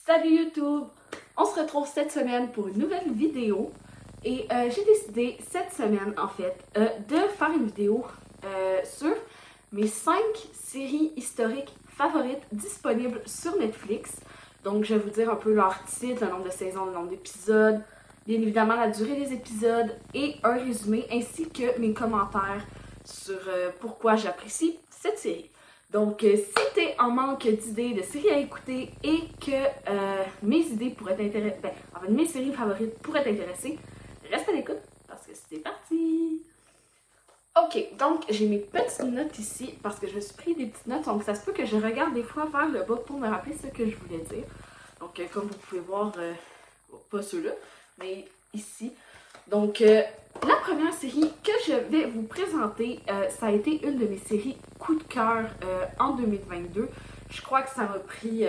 Salut YouTube! On se retrouve cette semaine pour une nouvelle vidéo et j'ai décidé cette semaine en fait de faire une vidéo sur mes 5 séries historiques favorites disponibles sur Netflix. Donc je vais vous dire un peu leur titre, le nombre de saisons, le nombre d'épisodes, bien évidemment la durée des épisodes et un résumé ainsi que mes commentaires sur pourquoi j'apprécie cette série. Donc, si t'es en manque d'idées de séries à écouter et que mes idées pourraient t'intéresser, mes séries favorites pourraient t'intéresser, reste à l'écoute parce que c'est parti! Ok, donc j'ai mes petites notes ici parce que je me suis pris des petites notes, donc ça se peut que je regarde des fois vers le bas pour me rappeler ce que je voulais dire. Donc, comme vous pouvez voir, pas ceux-là, mais ici. Donc, la première série que je vais vous présenter, ça a été une de mes séries coup de cœur en 2022. Je crois que ça m'a pris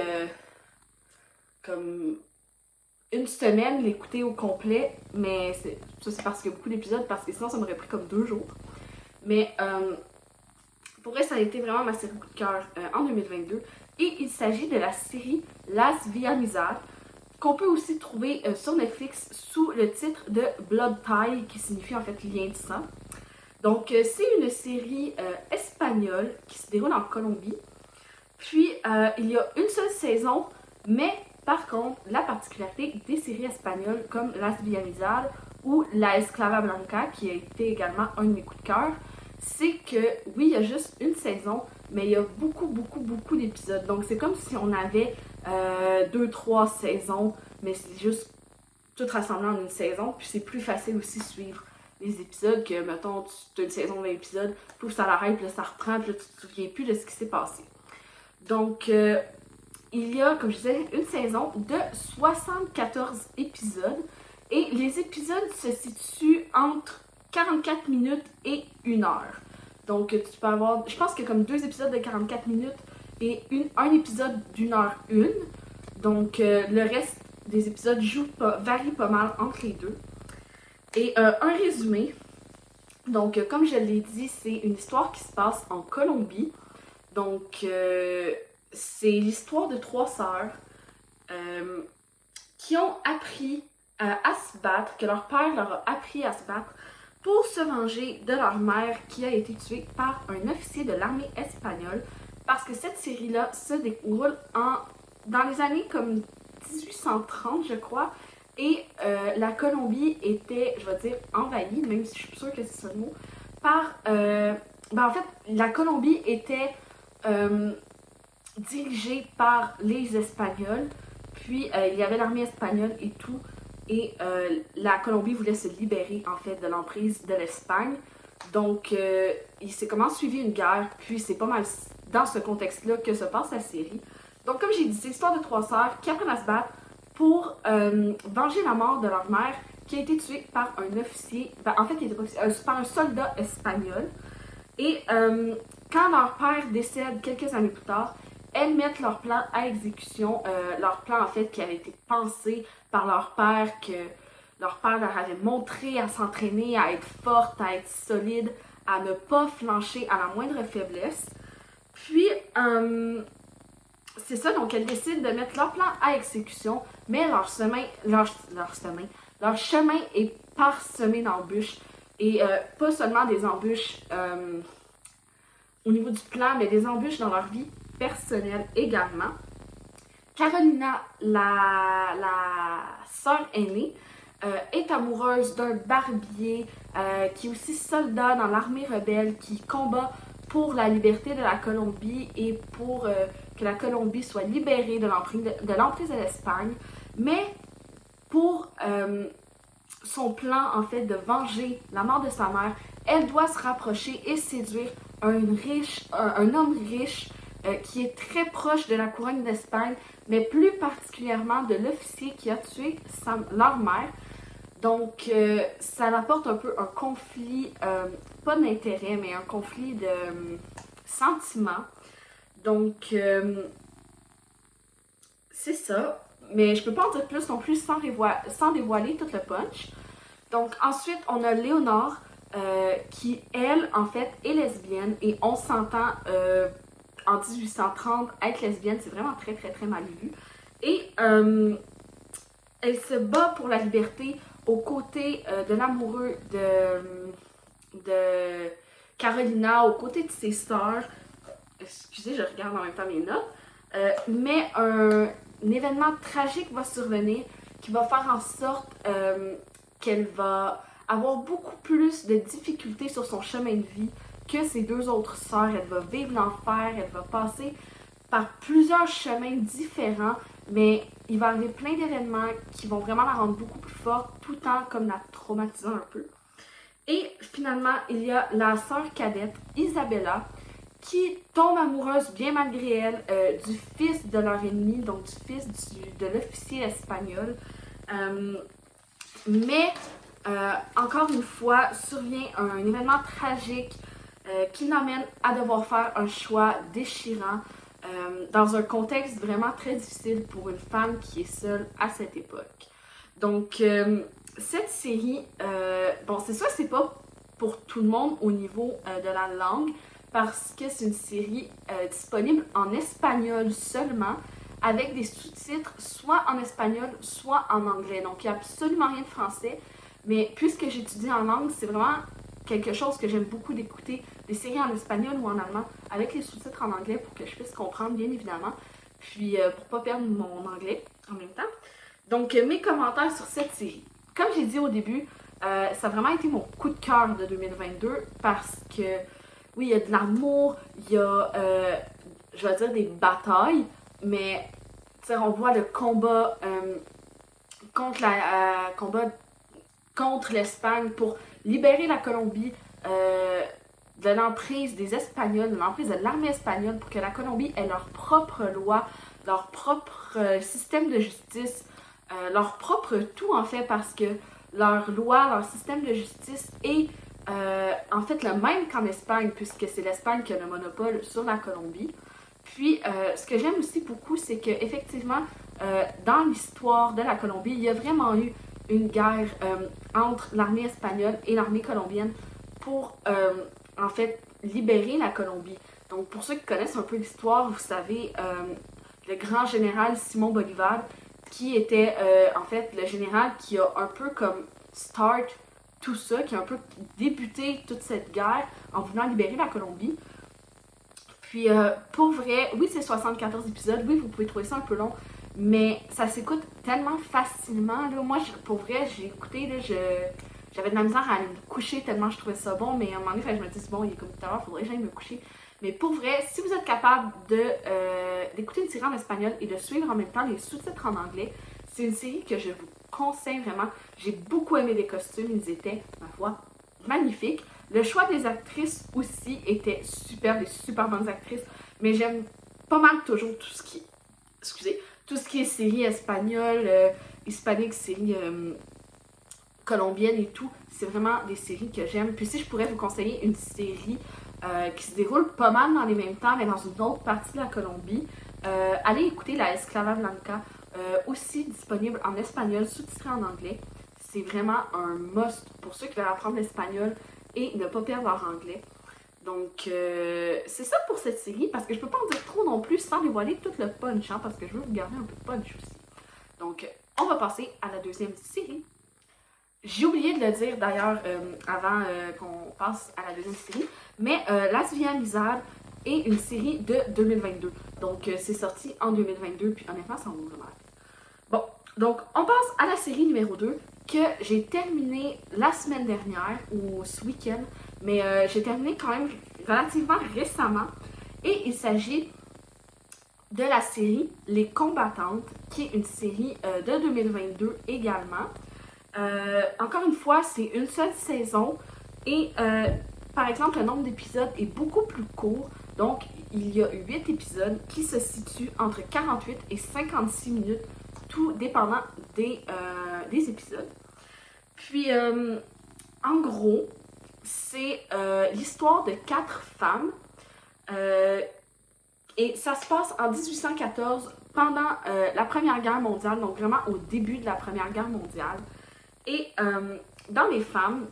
comme une semaine l'écouter au complet, mais ça c'est parce qu'il y a beaucoup d'épisodes, parce que sinon ça m'aurait pris comme 2 jours. Mais pour vrai, ça a été vraiment ma série coup de cœur en 2022. Et il s'agit de la série Las Villamizar, qu'on peut aussi trouver sur Netflix sous le titre de Blood Tie, qui signifie en fait lien de sang. Donc, c'est une série espagnole qui se déroule en Colombie. Puis, il y a une seule saison, mais par contre, la particularité des séries espagnoles comme Las Villamizar ou La Esclava Blanca, qui a été également un de mes coups de cœur, c'est que oui, il y a juste une saison, mais il y a beaucoup d'épisodes. Donc, c'est comme si on avait 2-3 saisons, mais c'est juste tout rassemblé en une saison. Puis c'est plus facile aussi de suivre les épisodes que, mettons, tu as une saison de 20 épisodes, puis ça l'arrête, puis là, ça reprend, puis là, tu te souviens plus de ce qui s'est passé. Donc, il y a, comme je disais, une saison de 74 épisodes. Et les épisodes se situent entre 44 minutes et 1 heure. Donc, tu peux avoir, je pense qu'il y a comme 2 épisodes de 44 minutes et un épisode d'1 heure une. Donc, le reste des épisodes varie pas mal entre les deux. Et un résumé. Donc, comme je l'ai dit, c'est une histoire qui se passe en Colombie. Donc, c'est l'histoire de 3 sœurs qui ont appris à se battre, que leur père leur a appris à se battre pour se venger de leur mère qui a été tuée par un officier de l'armée espagnole. Parce que cette série-là se déroule dans les années comme 1830, je crois. Et la Colombie était, je vais dire, envahie, même si je suis sûre que c'est ça le mot, par... en fait, la Colombie était dirigée par les Espagnols. Puis, il y avait l'armée espagnole et tout. Et la Colombie voulait se libérer, en fait, de l'emprise de l'Espagne. Donc, il s'est comment suivi une guerre. Puis, c'est pas mal dans ce contexte-là que se passe la série. Donc, comme j'ai dit, c'est l'histoire de 3 sœurs qui apprennent à se battre pour venger la mort de leur mère qui a été tuée par un officier, en fait, il était pas officier, par un soldat espagnol. Et quand leur père décède quelques années plus tard, elles mettent leur plan à exécution, leur plan en fait qui avait été pensé par leur père, que leur père leur avait montré à s'entraîner, à être forte, à être solide, à ne pas flancher à la moindre faiblesse. Puis, c'est ça, donc elles décident de mettre leur plan à exécution, mais leur chemin est parsemé d'embûches. Et pas seulement des embûches au niveau du plan, mais des embûches dans leur vie personnelle également. Carolina, la sœur aînée, est amoureuse d'un barbier qui est aussi soldat dans l'armée rebelle qui combat pour la liberté de la Colombie et pour que la Colombie soit libérée de l'emprise de l'Espagne. Mais pour son plan, en fait, de venger la mort de sa mère, elle doit se rapprocher et séduire un homme riche qui est très proche de la couronne d'Espagne, mais plus particulièrement de l'officier qui a tué leur mère. Donc, ça apporte un peu un conflit, pas d'intérêt, mais un conflit de sentiments. Donc, c'est ça. Mais je peux pas en dire plus non plus sans dévoiler tout le punch. Donc, ensuite, on a Léonore, qui, elle, en fait, est lesbienne. Et on s'entend en 1830, être lesbienne, c'est vraiment très mal vu. Et elle se bat pour la liberté aux côtés de l'amoureux de Carolina, aux côtés de ses sœurs. Excusez, je regarde en même temps mes notes. Mais un événement tragique va survenir qui va faire en sorte qu'elle va avoir beaucoup plus de difficultés sur son chemin de vie que ses deux autres sœurs. Elle va vivre l'enfer, elle va passer par plusieurs chemins différents, mais il va arriver plein d'événements qui vont vraiment la rendre beaucoup plus forte, tout en comme la traumatisant un peu. Et finalement, il y a la sœur cadette, Isabella, qui tombe amoureuse, bien malgré elle, du fils de leur ennemi, donc du fils de l'officier espagnol. Mais, encore une fois, survient un événement tragique qui l'amène à devoir faire un choix déchirant dans un contexte vraiment très difficile pour une femme qui est seule à cette époque. Donc, cette série, bon, c'est ça, c'est pas pour tout le monde au niveau de la langue, parce que c'est une série disponible en espagnol seulement, avec des sous-titres soit en espagnol, soit en anglais. Donc, il n'y a absolument rien de français. Mais puisque j'étudie en langue, c'est vraiment quelque chose que j'aime beaucoup d'écouter, des séries en espagnol ou en allemand, avec les sous-titres en anglais pour que je puisse comprendre, bien évidemment. Puis, pour pas perdre mon anglais en même temps. Donc, mes commentaires sur cette série. Comme j'ai dit au début, ça a vraiment été mon coup de cœur de 2022 parce que, oui, il y a de l'amour, il y a, je vais dire, des batailles, mais, tu sais, on voit le combat contre l'Espagne pour libérer la Colombie de l'emprise des Espagnols, de l'emprise de l'armée espagnole pour que la Colombie ait leur propre loi, leur propre système de justice, leur propre tout en fait, parce que leur loi, leur système de justice est en fait le même qu'en Espagne, puisque c'est l'Espagne qui a le monopole sur la Colombie. Puis, ce que j'aime aussi beaucoup, c'est qu'effectivement, dans l'histoire de la Colombie, il y a vraiment eu une guerre entre l'armée espagnole et l'armée colombienne pour, en fait, libérer la Colombie. Donc, pour ceux qui connaissent un peu l'histoire, vous savez, le grand général Simón Bolívar, qui était, en fait, le général qui a un peu comme start tout ça, qui a un peu débuté toute cette guerre en voulant libérer la Colombie. Puis, pour vrai, oui, c'est 74 épisodes, oui, vous pouvez trouver ça un peu long, mais ça s'écoute tellement facilement, là. Moi, pour vrai, j'ai écouté, là, j'avais de la misère à aller me coucher tellement je trouvais ça bon, mais à un moment donné, je me dis, bon, il est comme tout à l'heure, il faudrait que j'aille me coucher. Mais pour vrai, si vous êtes capable d'écouter une série en espagnol et de suivre en même temps les sous-titres en anglais, c'est une série que je vous conseille vraiment. J'ai beaucoup aimé les costumes, ils étaient, ma foi, magnifiques. Le choix des actrices aussi était super, des super bonnes actrices, mais j'aime pas mal toujours tout ce qui est série espagnole, hispanique, série colombienne et tout. C'est vraiment des séries que j'aime. Puis si je pourrais vous conseiller une série qui se déroule pas mal dans les mêmes temps, mais dans une autre partie de la Colombie, allez écouter La Esclava Blanca, aussi disponible en espagnol, sous-titré en anglais. C'est vraiment un must pour ceux qui veulent apprendre l'espagnol et ne pas perdre leur anglais. Donc, c'est ça pour cette série, parce que je peux pas en dire trop non plus sans dévoiler tout le punch, hein, parce que je veux vous garder un peu de punch aussi. Donc, on va passer à la deuxième série. J'ai oublié de le dire d'ailleurs avant qu'on passe à la deuxième série, mais Las Vie Amizade est une série de 2022. Donc, c'est sorti en 2022, puis honnêtement, ça en vaut vraiment. Bon, donc on passe à la série numéro 2 que j'ai terminée la semaine dernière ou ce week-end, mais j'ai terminé quand même relativement récemment. Et il s'agit de la série Les Combattantes, qui est une série de 2022 également. Encore une fois, c'est une seule saison et par exemple, le nombre d'épisodes est beaucoup plus court. Donc, il y a 8 épisodes qui se situent entre 48 et 56 minutes, tout dépendant des épisodes. Puis, en gros, c'est l'histoire de 4 femmes et ça se passe en 1814 pendant la Première Guerre mondiale, donc vraiment au début de la Première Guerre mondiale. Et dans les femmes,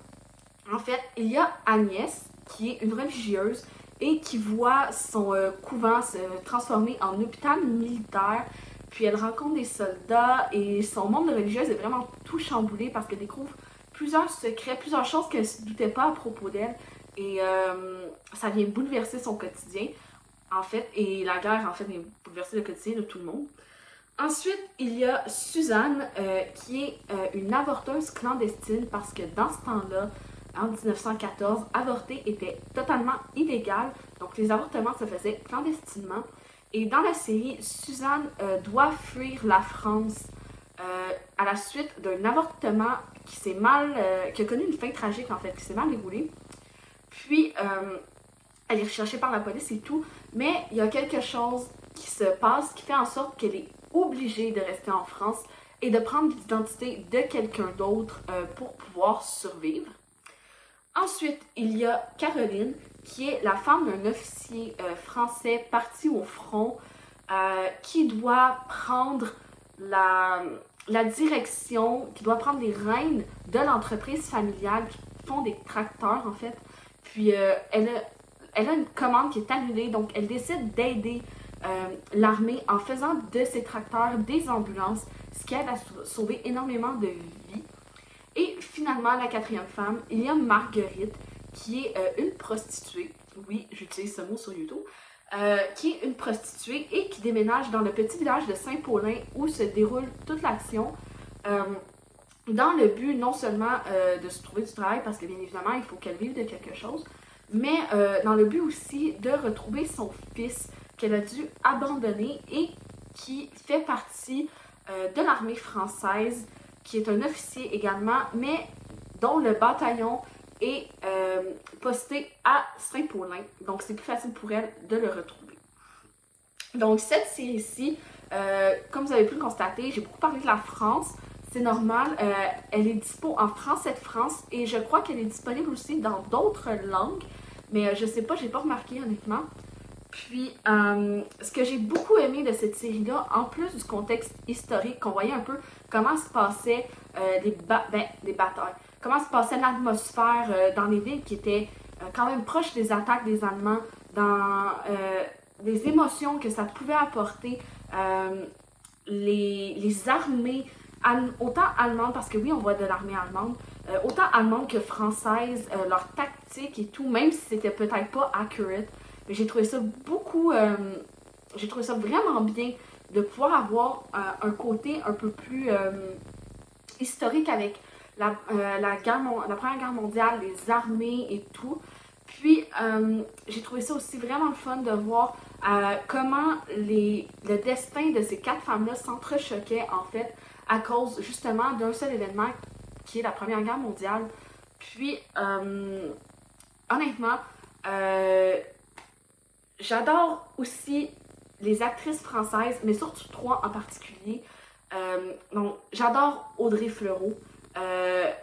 en fait, il y a Agnès, qui est une religieuse et qui voit son couvent se transformer en hôpital militaire. Puis elle rencontre des soldats et son monde de religieuse est vraiment tout chamboulé parce qu'elle découvre plusieurs secrets, plusieurs choses qu'elle ne se doutait pas à propos d'elle. Et ça vient bouleverser son quotidien, en fait. Et la guerre, en fait, vient bouleverser le quotidien de tout le monde. Ensuite, il y a Suzanne, qui est une avorteuse clandestine parce que dans ce temps-là, en 1914, avorter était totalement illégal. Donc les avortements se faisaient clandestinement. Et dans la série, Suzanne doit fuir la France à la suite d'un avortement qui a connu une fin tragique en fait, qui s'est mal déroulé. Puis elle est recherchée par la police et tout, mais il y a quelque chose qui se passe qui fait en sorte qu'elle est obligée de rester en France et de prendre l'identité de quelqu'un d'autre pour pouvoir survivre. Ensuite, il y a Caroline, qui est la femme d'un officier français parti au front, qui doit prendre la direction, qui doit prendre les rênes de l'entreprise familiale qui font des tracteurs en fait. Puis elle a une commande qui est annulée, donc elle décide d'aider l'armée en faisant de ces tracteurs des ambulances, ce qui aide à sauver énormément de vies. Et finalement, la quatrième femme, il y a Marguerite, qui est une prostituée. Oui, j'utilise ce mot sur YouTube. Qui est une prostituée et qui déménage dans le petit village de Saint-Paulin où se déroule toute l'action. Dans le but non seulement de se trouver du travail, parce que bien évidemment, il faut qu'elle vive de quelque chose, mais dans le but aussi de retrouver son fils qu'elle a dû abandonner et qui fait partie de l'armée française, qui est un officier également, mais dont le bataillon est posté à Saint-Paulin. Donc, c'est plus facile pour elle de le retrouver. Donc, cette série-ci, comme vous avez pu le constater, j'ai beaucoup parlé de la France. C'est normal. Elle est dispo en français de France et je crois qu'elle est disponible aussi dans d'autres langues. Mais je sais pas, j'ai pas remarqué honnêtement. Puis, ce que j'ai beaucoup aimé de cette série-là, en plus du contexte historique, qu'on voyait un peu comment se passaient les batailles, comment se passait l'atmosphère dans les villes qui étaient quand même proches des attaques des Allemands, dans les émotions que ça pouvait apporter, les armées, autant allemandes, parce que oui, on voit de l'armée allemande, autant allemande que française, leur tactique et tout, même si c'était peut-être pas accurate. Mais j'ai trouvé ça j'ai trouvé ça vraiment bien de pouvoir avoir un côté un peu plus historique avec la Première Guerre mondiale, les armées et tout. Puis, j'ai trouvé ça aussi vraiment le fun de voir comment le destin de ces 4 femmes-là s'entrechoquait, en fait, à cause, justement, d'un seul événement qui est la Première Guerre mondiale. Puis, honnêtement, j'adore aussi les actrices françaises, mais surtout 3 en particulier. Donc, j'adore Audrey Fleurot.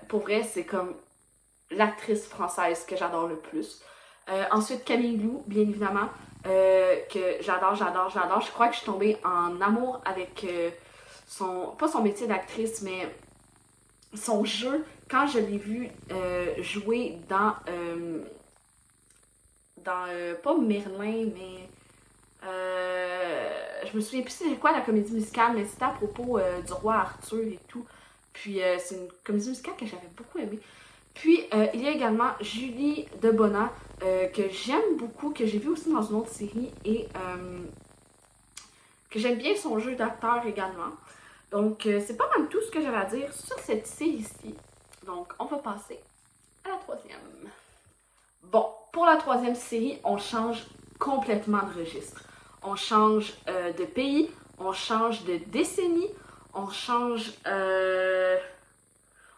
Pour vrai, c'est comme l'actrice française que j'adore le plus. Ensuite, Camille Lou, bien évidemment, que j'adore. Je crois que je suis tombée en amour avec pas son métier d'actrice, mais son jeu, quand je l'ai vue jouer dans pas Merlin, mais je me souviens plus c'est quoi la comédie musicale, mais c'était à propos du roi Arthur et tout. Puis c'est une comédie musicale que j'avais beaucoup aimée. Puis il y a également Julie Debona, que j'aime beaucoup, que j'ai vu aussi dans une autre série et que j'aime bien son jeu d'acteur également. Donc c'est pas mal tout ce que j'avais à dire sur cette série-ci. Donc on va passer à la 3e. Bon, pour la 3e série, on change complètement de registre. On change de pays, on change de décennie, on change,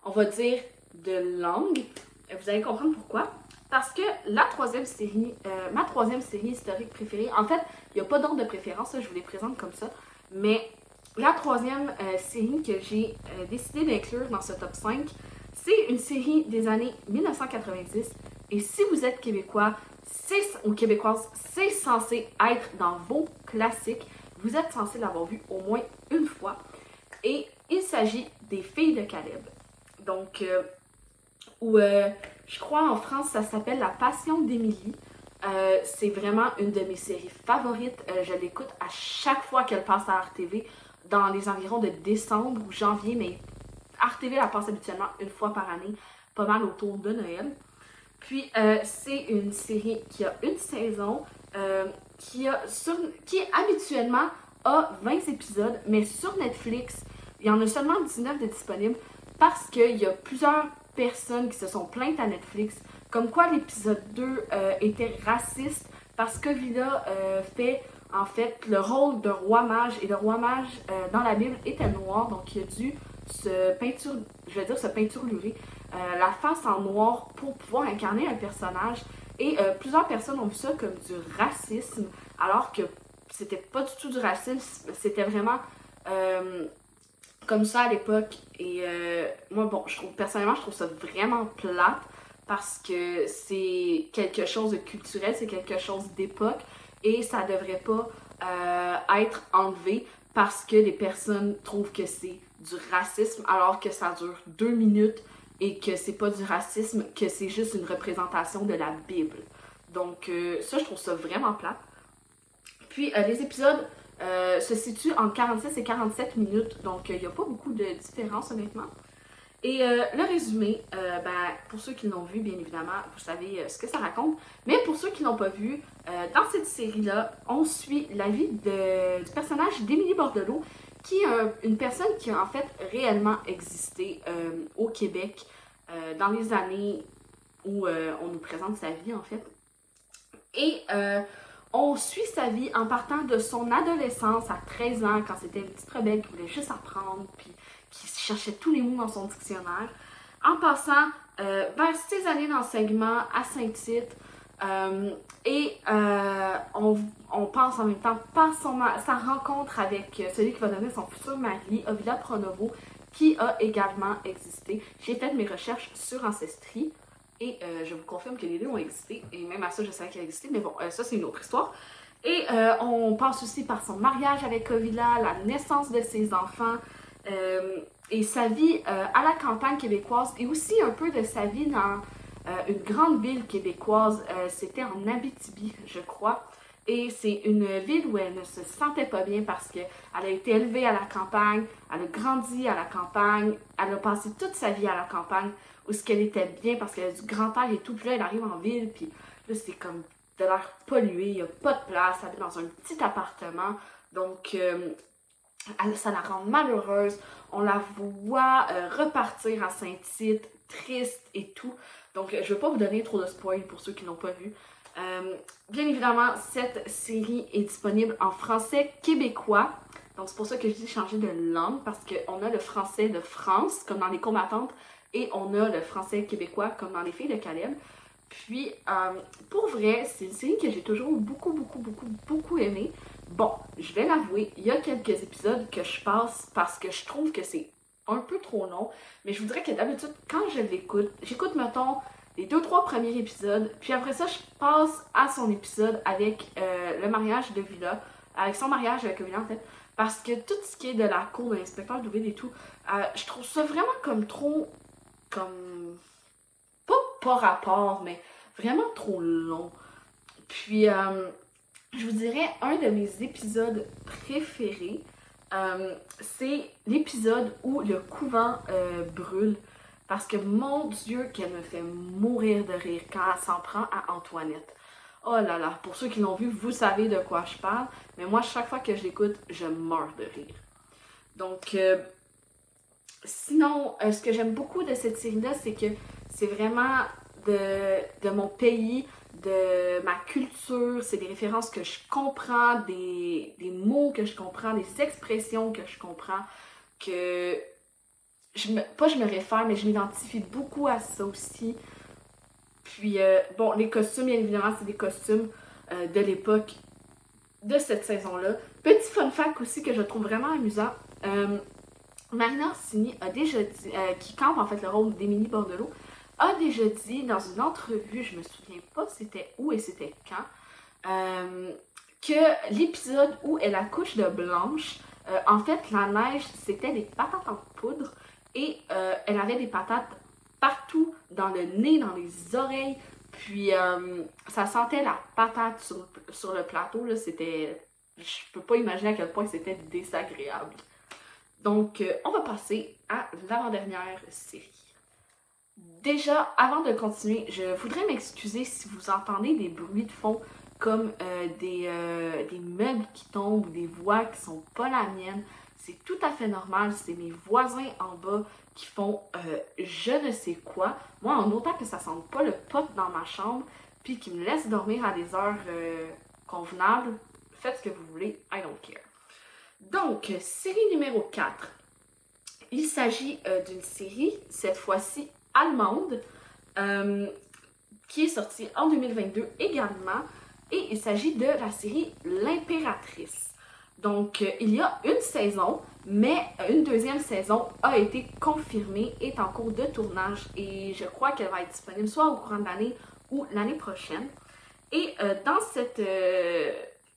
on va dire, de langue. Vous allez comprendre pourquoi. Parce que la 3e série, ma 3e série historique préférée, en fait, il n'y a pas d'ordre de préférence, je vous les présente comme ça, mais la 3e série que j'ai décidé d'inclure dans ce top 5, c'est une série des années 1990. Et si vous êtes québécois ou québécoise, c'est censé être dans vos classiques. Vous êtes censé l'avoir vu au moins une fois. Et il s'agit des Filles de Caleb. Donc, je crois en France, ça s'appelle La Passion d'Émilie. C'est vraiment une de mes séries favorites. Je l'écoute à chaque fois qu'elle passe à RTV. dans les environs de décembre ou janvier, mais RTV la passe habituellement une fois par année, pas mal autour de Noël. Puis c'est une série qui a une saison, qui habituellement a 20 épisodes, mais sur Netflix, il y en a seulement 19 de disponibles parce qu'il y a plusieurs personnes qui se sont plaintes à Netflix, comme quoi l'épisode 2 était raciste parce que Villa fait en fait le rôle de roi mage, et le roi mage dans la Bible était noir, donc il a dû se peinturer la face en noir pour pouvoir incarner un personnage. Et plusieurs personnes ont vu ça comme du racisme, alors que c'était pas du tout du racisme, c'était vraiment comme ça à l'époque. Et moi, bon, personnellement, je trouve ça vraiment plate parce que c'est quelque chose de culturel, c'est quelque chose d'époque et ça devrait pas être enlevé parce que les personnes trouvent que c'est du racisme alors que ça dure 2 minutes et que c'est pas du racisme, que c'est juste une représentation de la Bible. Donc ça, je trouve ça vraiment plate. Puis les épisodes se situent entre 46 et 47 minutes, donc il n'y a pas beaucoup de différence honnêtement. Et le résumé, pour ceux qui l'ont vu, bien évidemment, vous savez ce que ça raconte. Mais pour ceux qui ne l'ont pas vu, dans cette série-là, on suit la vie du personnage d'Émilie Bordelot, qui est une personne qui a en fait réellement existé au Québec dans les années où on nous présente sa vie en fait. Et on suit sa vie en partant de son adolescence à 13 ans, quand c'était une petite rebelle qui voulait juste apprendre, puis qui cherchait tous les mots dans son dictionnaire, en passant vers ses années d'enseignement à Saint-Tite, on passe en même temps par sa rencontre avec celui qui va devenir son futur mari, Ovila Pronovo, qui a également existé. J'ai fait mes recherches sur Ancestry et je vous confirme que les deux ont existé, et même à ça je savais qu'elle existait, mais bon, ça c'est une autre histoire. Et on passe aussi par son mariage avec Ovila, la naissance de ses enfants, et sa vie à la campagne québécoise, et aussi un peu de sa vie dans une grande ville québécoise. C'était en Abitibi, je crois. Et c'est une ville où elle ne se sentait pas bien parce qu'elle a été élevée à la campagne, elle a grandi à la campagne, elle a passé toute sa vie à la campagne, où ce qu'elle était bien parce qu'elle a du grand air et tout. Puis là, elle arrive en ville, puis là, c'est comme de l'air pollué, il n'y a pas de place, elle est dans un petit appartement. Donc, ça la rend malheureuse. On la voit repartir à Saint-Tite, triste et tout. Donc, je ne vais pas vous donner trop de spoil pour ceux qui ne l'ont pas vu. Bien évidemment, cette série est disponible en français québécois. Donc, c'est pour ça que je dis changer de langue, parce qu'on a le français de France, comme dans Les Combattantes, et on a le français québécois, comme dans Les Filles de Caleb. Puis, pour vrai, c'est une série que j'ai toujours beaucoup aimée. Bon, je vais l'avouer, il y a quelques épisodes que je passe parce que je trouve que c'est un peu trop long. Mais je voudrais que d'habitude, quand je l'écoute, j'écoute, mettons, les 2-3 premiers épisodes. Puis après ça, je passe à son épisode avec le mariage de Villa. Avec son mariage avec Villa, en fait. Parce que tout ce qui est de la cour de l'inspecteur Douville et tout, je trouve ça vraiment comme trop... comme... pas rapport, mais vraiment trop long. Puis... je vous dirais, un de mes épisodes préférés, c'est l'épisode où le couvent brûle. Parce que, mon Dieu, qu'elle me fait mourir de rire quand elle s'en prend à Antoinette. Oh là là, pour ceux qui l'ont vu, vous savez de quoi je parle. Mais moi, chaque fois que je l'écoute, je meurs de rire. Donc, sinon, ce que j'aime beaucoup de cette série-là, c'est que c'est vraiment de mon pays, de ma culture, c'est des références que je comprends, des mots que je comprends, des expressions que je comprends, que je me réfère, mais je m'identifie beaucoup à ça aussi. Puis, bon, les costumes, bien évidemment, c'est des costumes de l'époque de cette saison-là. Petit fun fact aussi que je trouve vraiment amusant, Marina Orsini a déjà dit, qui campe en fait le rôle d'Émilie Bordelot, a déjà dit dans une entrevue, je me souviens pas c'était où et c'était quand, que l'épisode où elle accouche de Blanche, en fait la neige c'était des patates en poudre et elle avait des patates partout dans le nez, dans les oreilles, puis ça sentait la patate sur le plateau, là, c'était... Je peux pas imaginer à quel point c'était désagréable. Donc, on va passer à l'avant-dernière série. Déjà, avant de continuer, je voudrais m'excuser si vous entendez des bruits de fond comme des meubles qui tombent ou des voix qui sont pas la mienne. C'est tout à fait normal, c'est mes voisins en bas qui font je ne sais quoi. Moi, en autant que ça sente pas le pot dans ma chambre, puis qu'ils me laissent dormir à des heures convenables, faites ce que vous voulez, I don't care. Donc, série numéro 4. Il s'agit d'une série, cette fois-ci allemande, qui est sortie en 2022 également, et il s'agit de la série L'Impératrice. Donc, il y a une saison, mais une deuxième saison a été confirmée, est en cours de tournage, et je crois qu'elle va être disponible soit au courant de l'année ou l'année prochaine. Et dans cette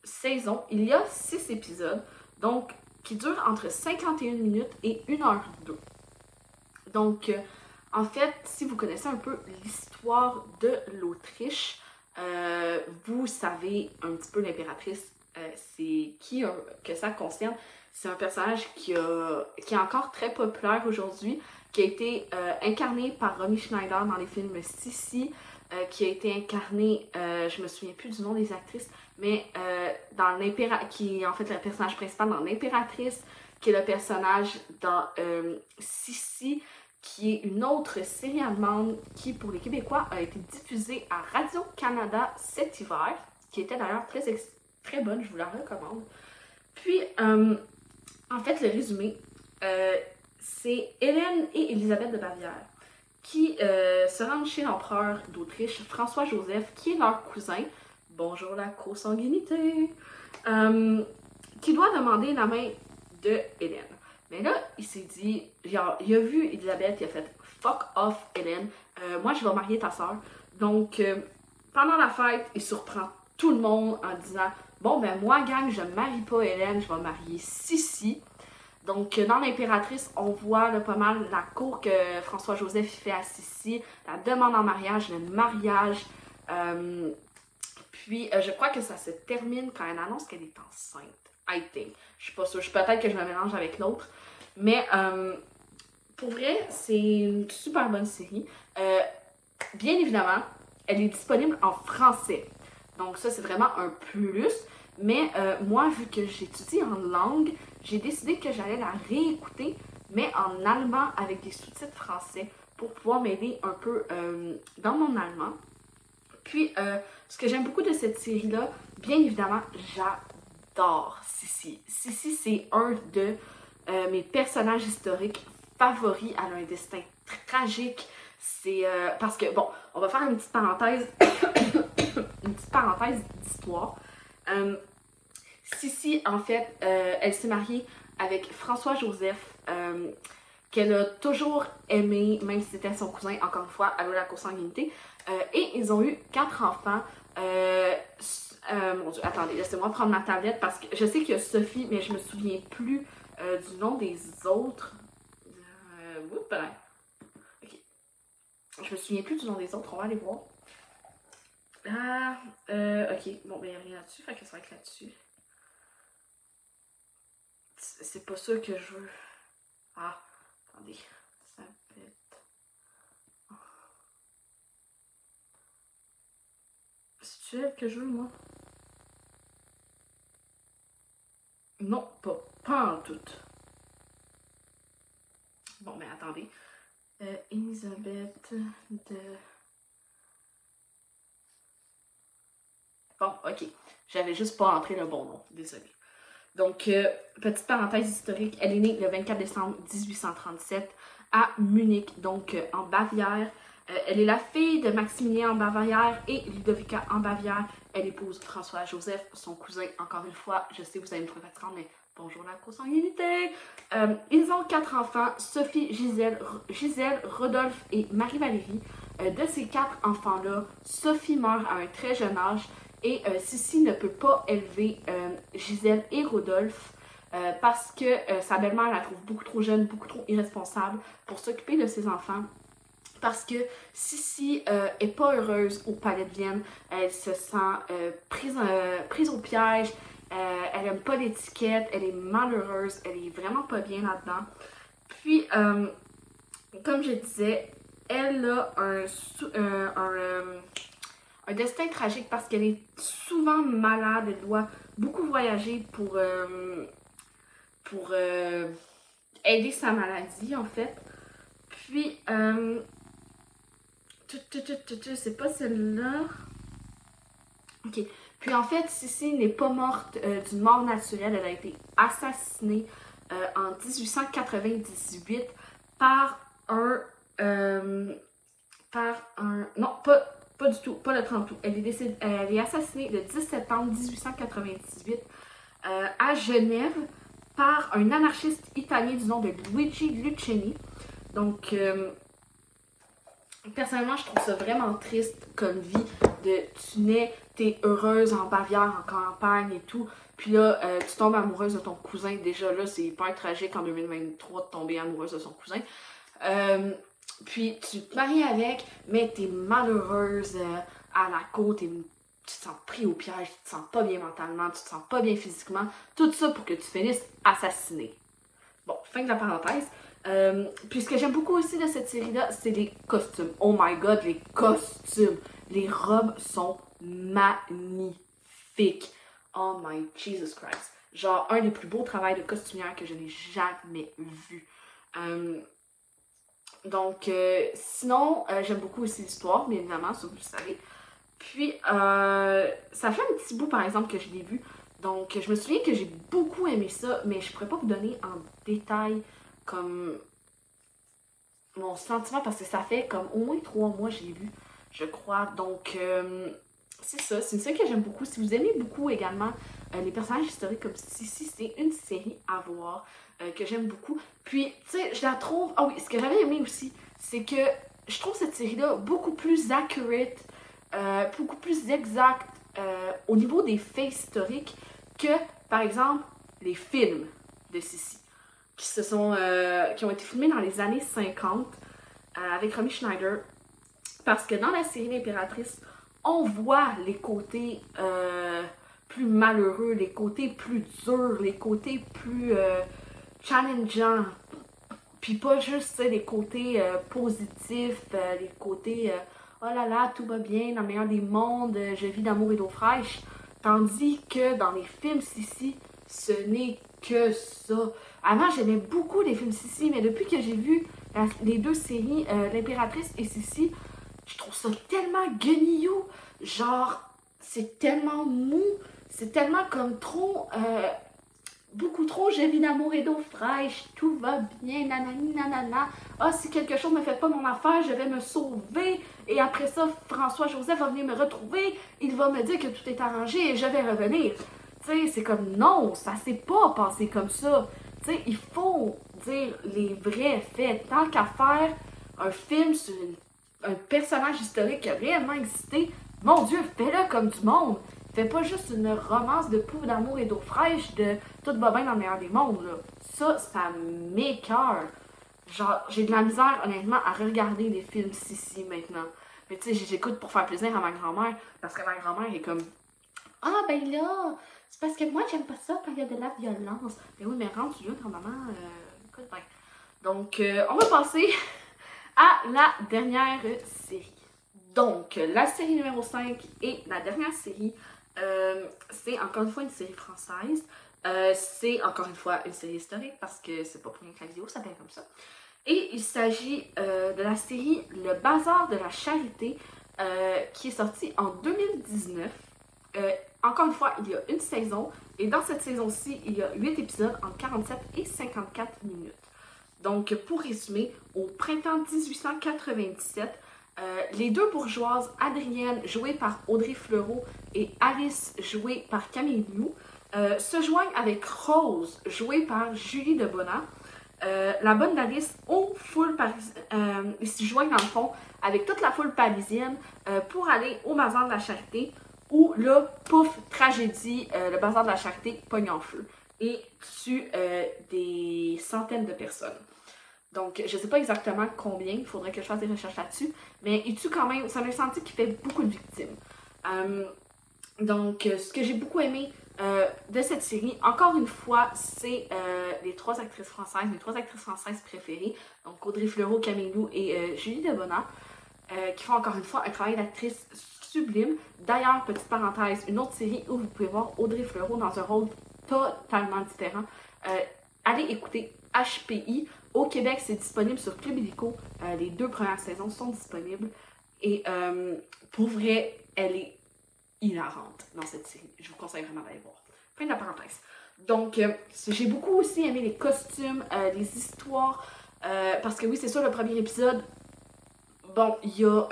saison, il y a 6 épisodes, donc qui durent entre 51 minutes et 1h02. Donc, en fait, si vous connaissez un peu l'histoire de l'Autriche, vous savez un petit peu l'impératrice, c'est qui que ça concerne. C'est un personnage qui est encore très populaire aujourd'hui, qui a été incarné par Romy Schneider dans les films Sissi, qui a été incarné, je me souviens plus du nom des actrices, mais dans qui est en fait le personnage principal dans L'Impératrice, qui est le personnage dans Sissi, qui est une autre série allemande qui, pour les Québécois, a été diffusée à Radio-Canada cet hiver, qui était d'ailleurs très bonne, je vous la recommande. Puis, en fait, le résumé, c'est Hélène et Élisabeth de Bavière qui se rendent chez l'empereur d'Autriche, François-Joseph, qui est leur cousin, bonjour la consanguinité, qui doit demander la main de Hélène. Mais là, il s'est dit, genre, il a vu Élisabeth, il a fait « fuck off Hélène, moi je vais marier ta soeur ». Donc, pendant la fête, il surprend tout le monde en disant « bon ben moi gang, je ne marie pas Hélène, je vais marier Sissi ». Donc, dans l'Impératrice, on voit là, pas mal la cour que François-Joseph fait à Sissi, la demande en mariage, le mariage. Puis, je crois que ça se termine quand elle annonce qu'elle est enceinte. I think. Je suis pas sûre. Peut-être que je me mélange avec l'autre. Mais, pour vrai, c'est une super bonne série. Bien évidemment, elle est disponible en français. Donc, ça, c'est vraiment un plus. Mais moi, vu que j'étudie en langue, j'ai décidé que j'allais la réécouter, mais en allemand avec des sous-titres français pour pouvoir m'aider un peu dans mon allemand. Puis, ce que j'aime beaucoup de cette série-là, bien évidemment, j'adore Sissi. Sissi, c'est un de mes personnages historiques favoris. Elle a un destin tragique. C'est parce que, bon, on va faire une petite parenthèse, une petite parenthèse d'histoire. Sissi, en fait, elle s'est mariée avec François-Joseph, qu'elle a toujours aimé, même si c'était son cousin, encore une fois, elle a la consanguinité. Et ils ont eu 4 enfants. Mon Dieu, attendez, laissez-moi prendre ma tablette parce que je sais qu'il y a Sophie, mais je me souviens plus du nom des autres. Ok. Je me souviens plus du nom des autres, on va aller voir. Ah, ok, bon, ben il n'y a rien là-dessus, fait que ça va être là-dessus. C'est pas ça que je veux. Ah, attendez, ça pète. C'est-tu elle que je veux, moi? Non, pas en tout. Bon, ben attendez. Elisabeth de... Bon, ok. J'avais juste pas entré le bon nom, désolée. Donc, petite parenthèse historique, elle est née le 24 décembre 1837 à Munich, donc en Bavière. Elle est la fille de Maximilien en Bavière et Ludovica en Bavière. Elle épouse François-Joseph, son cousin, encore une fois. Je sais, vous allez me trouver fatigante, mais bonjour la consanguinité. Ils ont 4 enfants, Sophie, Gisèle, Rodolphe et Marie-Valérie. De ces 4 enfants-là, Sophie meurt à un très jeune âge. Et Sissi ne peut pas élever Gisèle et Rodolphe parce que sa belle-mère la trouve beaucoup trop jeune, beaucoup trop irresponsable pour s'occuper de ses enfants. Parce que Sissi est pas heureuse au palais de Vienne, elle se sent prise au piège, elle aime pas l'étiquette, elle est malheureuse, elle est vraiment pas bien là-dedans. Puis, comme je disais, elle a un destin tragique parce qu'elle est souvent malade, elle doit beaucoup voyager pour aider sa maladie en fait. Puis, c'est pas celle-là. Ok. Puis en fait, Sissi n'est pas morte d'une mort naturelle, elle a été assassinée en 1898 par un... Non, pas du tout, pas le 30 août. Elle est assassinée le 10 septembre 1898 à Genève par un anarchiste italien du nom de Luigi Lucchini. Donc, personnellement, je trouve ça vraiment triste comme vie de tu nais, t'es heureuse en Bavière, en campagne et tout, puis là, tu tombes amoureuse de ton cousin. Déjà là, c'est hyper tragique en 2023 de tomber amoureuse de son cousin. Puis tu te maries avec, mais t'es malheureuse à la côte, tu te sens pris au piège, tu te sens pas bien mentalement, tu te sens pas bien physiquement. Tout ça pour que tu finisses assassiné. Bon, fin de la parenthèse. Puis ce que j'aime beaucoup aussi de cette série-là, c'est les costumes. Oh my god, les costumes! Les robes sont magnifiques. Oh my Jesus Christ. Genre, un des plus beaux travails de costumière que je n'ai jamais vu. Donc, sinon, j'aime beaucoup aussi l'histoire, bien évidemment, ça vous le savez. Puis, ça fait un petit bout, par exemple, que je l'ai vu. Donc, je me souviens que j'ai beaucoup aimé ça, mais je pourrais pas vous donner en détail comme mon sentiment, parce que ça fait comme au moins 3 mois que je l'ai vu, je crois. Donc, c'est ça, c'est une série que j'aime beaucoup. Si vous aimez beaucoup également les personnages historiques comme Sissi, c'est une série à voir que j'aime beaucoup. Puis, tu sais, je la trouve... Ah oui, ce que j'avais aimé aussi, c'est que je trouve cette série-là beaucoup plus accurate, beaucoup plus exacte au niveau des faits historiques que, par exemple, les films de Sissi, qui ont été filmés dans les années 50 avec Romy Schneider. Parce que dans la série L'Impératrice, on voit les côtés plus malheureux, les côtés plus durs, les côtés plus challengeants. Puis pas juste les côtés positifs, les côtés oh là là, tout va bien, dans le meilleur des mondes, je vis d'amour et d'eau fraîche. Tandis que dans les films Sissi, ce n'est que ça. Avant, j'aimais beaucoup les films Sissi, mais depuis que j'ai vu les 2 séries, L'Impératrice et Sissi, je trouve ça tellement guenillou. Genre, c'est tellement mou, c'est tellement comme trop... beaucoup trop, je vis d'amour et d'eau fraîche, tout va bien, nanani, nanana. Ah, si quelque chose ne fait pas mon affaire, je vais me sauver. Et après ça, François-Joseph va venir me retrouver, il va me dire que tout est arrangé et je vais revenir. Tu sais, c'est comme non, ça s'est pas passé comme ça. Tu sais, il faut dire les vrais faits. Tant qu'à faire un film sur un personnage historique qui a réellement existé, mon Dieu, fais-le comme du monde. Fais pas juste une romance de pouf d'amour et d'eau fraîche de tout va bien dans le meilleur des mondes, là. Ça m'écoeure. Genre, j'ai de la misère, honnêtement, à regarder les films Sissi maintenant. Mais tu sais, j'écoute pour faire plaisir à ma grand-mère, parce que ma grand-mère est comme ah, ben là, c'est parce que moi, j'aime pas ça quand il y a de la violence. Mais oui, mais rentre, tu veux, grand-maman, écoute bien. Donc, on va passer à la dernière série. Donc, la série numéro 5 et la dernière série, c'est encore une fois une série française. C'est encore une fois une série historique parce que c'est pas pour rien que la vidéo s'appelle comme ça. Et il s'agit de la série Le Bazar de la Charité qui est sortie en 2019. Encore une fois, il y a une saison et dans cette saison-ci, il y a 8 épisodes en 47 et 54 minutes. Donc, pour résumer, au printemps 1897, les 2 bourgeoises, Adrienne, jouée par Audrey Fleurot, et Alice, jouée par Camille Liu, se joignent avec Rose, jouée par Julie Debona, la bonne d'Alice, aux foules parisiennes. Ils se joignent dans le fond avec toute la foule parisienne pour aller au Bazar de la Charité, où là, pouf, tragédie, le Bazar de la Charité pogne en feu et tue des centaines de personnes. Donc, je ne sais pas exactement combien, il faudrait que je fasse des recherches là-dessus, mais il tue quand même, c'est un incendie qui fait beaucoup de victimes. Donc, ce que j'ai beaucoup aimé de cette série. Encore une fois, c'est les trois actrices françaises préférées, donc Audrey Fleurot, Camille Lou et Julie Debona, qui font encore une fois un travail d'actrice sublime. D'ailleurs, petite parenthèse, une autre série où vous pouvez voir Audrey Fleurot dans un rôle totalement différent. Allez écouter HPI. Au Québec, c'est disponible sur Club Illico. Les 2 premières saisons sont disponibles. Et pour vrai, elle est hilarante dans cette série. Je vous conseille vraiment d'aller voir. Fin de la parenthèse. Donc, j'ai beaucoup aussi aimé les costumes, les histoires. Parce que oui, c'est sûr, le premier épisode, bon, il y a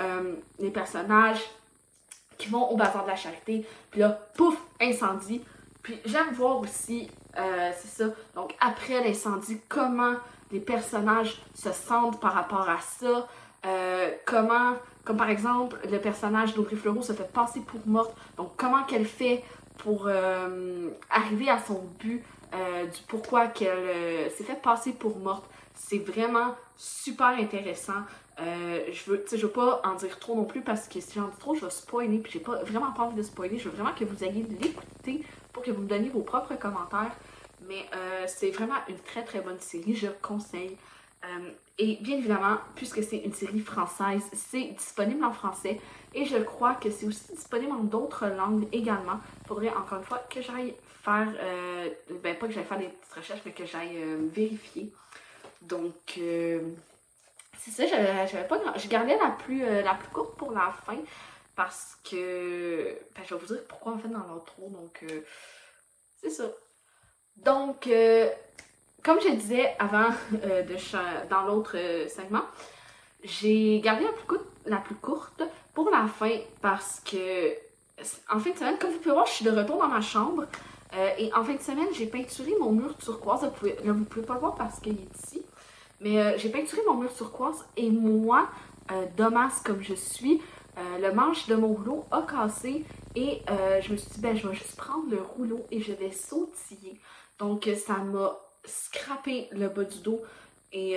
les personnages qui vont au bazar de la charité. Puis là, pouf, incendie. Puis j'aime voir aussi, c'est ça, donc après l'incendie, comment les personnages se sentent par rapport à ça. Comme par exemple, le personnage d'Audrey Fleurot se fait passer pour morte. Donc comment qu'elle fait pour arriver à son but, du pourquoi qu'elle s'est fait passer pour morte. C'est vraiment super intéressant. Je veux pas en dire trop non plus parce que si j'en dis trop, je vais spoiler. Puis j'ai vraiment pas envie de spoiler. Je veux vraiment que vous ayez l'écouter pour que vous me donniez vos propres commentaires. Mais c'est vraiment une très très bonne série. Je conseille. Et bien évidemment, puisque c'est une série française, c'est disponible en français. Et je crois que c'est aussi disponible en d'autres langues également. Il faudrait encore une fois que j'aille faire, pas que j'aille faire des petites recherches, mais que j'aille vérifier. Donc, c'est ça, j'avais pas grand... Je gardais la plus courte pour la fin parce que... je vais vous dire pourquoi en fait dans l'intro, donc c'est ça. Donc, comme je disais avant dans l'autre segment, j'ai gardé la plus courte pour la fin parce que en fin de semaine, comme vous pouvez voir, je suis de retour dans ma chambre et en fin de semaine, j'ai peinturé mon mur turquoise. Vous pouvez pas le voir parce qu'il est ici, mais j'ai peinturé mon mur turquoise et moi, dommage comme je suis, le manche de mon rouleau a cassé et je me suis dit, je vais juste prendre le rouleau et je vais sautiller. Donc, ça m'a scrappé le bas du dos et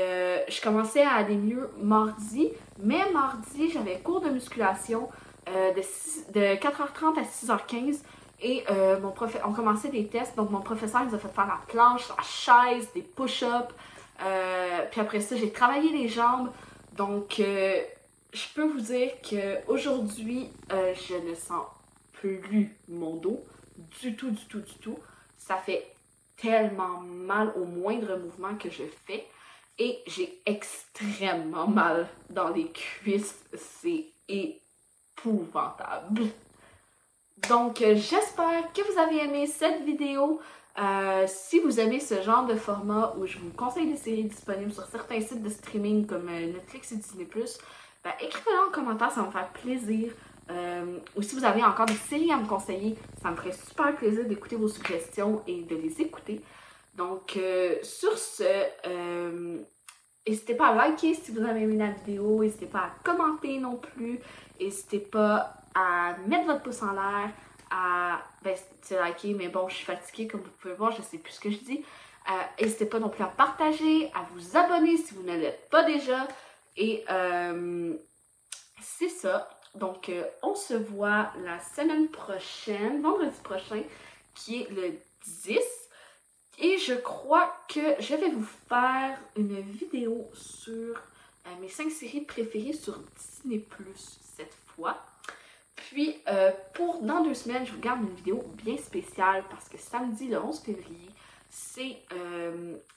je commençais à aller mieux mardi, mais mardi, j'avais cours de musculation de 4h30 à 6h15 et on commençait des tests, donc mon professeur nous a fait faire la planche, la chaise, des push-ups, puis après ça, j'ai travaillé les jambes, donc je peux vous dire qu'aujourd'hui, je ne sens plus mon dos, du tout. Ça fait tellement mal au moindre mouvement que je fais et j'ai extrêmement mal dans les cuisses, c'est épouvantable. Donc, j'espère que vous avez aimé cette vidéo. Si vous aimez ce genre de format où je vous conseille des séries disponibles sur certains sites de streaming comme Netflix et Disney+, écrivez-le en commentaire, ça va me faire plaisir. Ou si vous avez encore des séries à me conseiller, ça me ferait super plaisir d'écouter vos suggestions et de les écouter. Donc, sur ce, n'hésitez pas à liker si vous avez aimé la vidéo, n'hésitez pas à commenter non plus, n'hésitez pas à mettre votre pouce en l'air, c'est liker, mais bon, je suis fatiguée comme vous pouvez voir, je sais plus ce que je dis. N'hésitez pas non plus à partager, à vous abonner si vous ne l'êtes pas déjà. Et c'est ça. Donc, on se voit la semaine prochaine, vendredi prochain, qui est le 10. Et je crois que je vais vous faire une vidéo sur mes 5 séries préférées sur Disney+, cette fois. Puis, dans 2 semaines, je vous garde une vidéo bien spéciale parce que samedi, le 11 février, c'est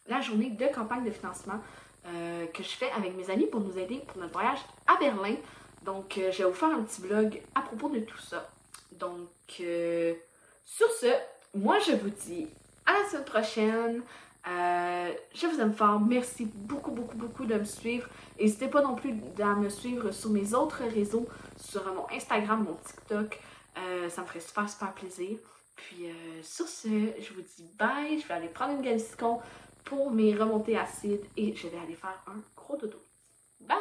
la journée de campagne de financement que je fais avec mes amis pour nous aider pour notre voyage à Berlin. Donc, je vais vous faire un petit vlog à propos de tout ça. Donc, sur ce, moi je vous dis à la semaine prochaine. Je vous aime fort. Merci beaucoup de me suivre. N'hésitez pas non plus à me suivre sur mes autres réseaux, sur mon Instagram, mon TikTok. Ça me ferait super plaisir. Puis sur ce, je vous dis bye. Je vais aller prendre une Gaviscon pour mes remontées acides et je vais aller faire un gros dodo. Bye!